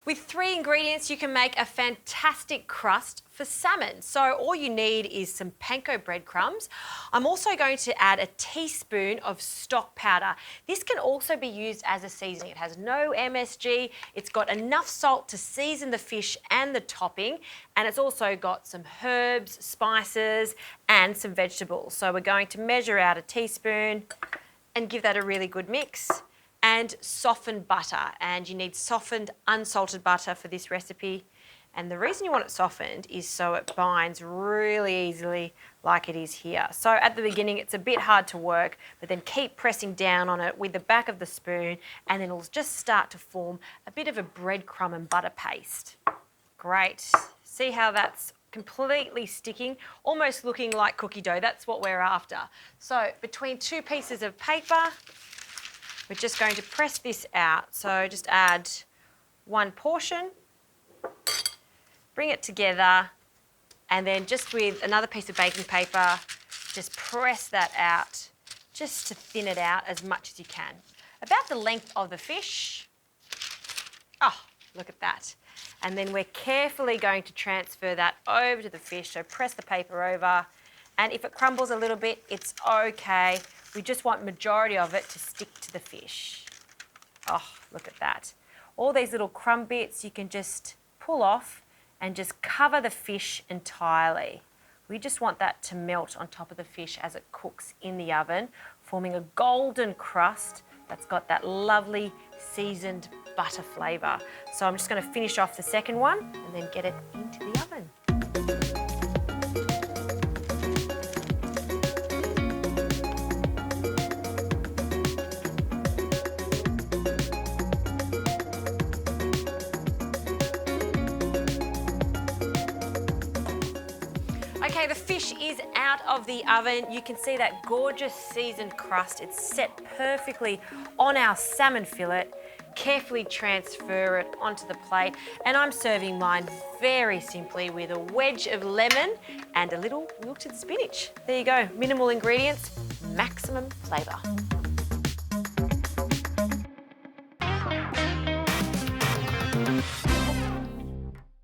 With 3 ingredients, you can make a fantastic crust for salmon. So all you need is some panko breadcrumbs. I'm also going to add a teaspoon of stock powder. This can also be used as a seasoning. It has no MSG. It's got enough salt to season the fish and the topping, and it's also got some herbs, spices, and some vegetables. So we're going to measure out a teaspoon and give that a really good mix. And softened butter, and you need softened unsalted butter for this recipe. And the reason you want it softened is so it binds really easily like it is here. So at the beginning it's a bit hard to work, but then keep pressing down on it with the back of the spoon and then it'll just start to form a bit of a breadcrumb and butter paste. Great. See how that's completely sticking, almost looking like cookie dough. That's what we're after. So between 2 pieces of paper, we're just going to press this out. So just add 1 portion, bring it together, and then just with another piece of baking paper, just press that out just to thin it out as much as you can. About the length of the fish. Oh, look at that. And then we're carefully going to transfer that over to the fish. So press the paper over, and if it crumbles a little bit, it's okay. We just want majority of it to stick to the fish. Oh, look at that. All these little crumb bits you can just pull off and just cover the fish entirely. We just want that to melt on top of the fish as it cooks in the oven, forming a golden crust that's got that lovely seasoned butter flavour. So I'm just going to finish off the second one and then get it into the oven. Okay, the fish is out of the oven. You can see that gorgeous seasoned crust. It's set perfectly on our salmon fillet. Carefully transfer it onto the plate, and I'm serving mine very simply with a wedge of lemon and a little wilted spinach. There you go, minimal ingredients, maximum flavour.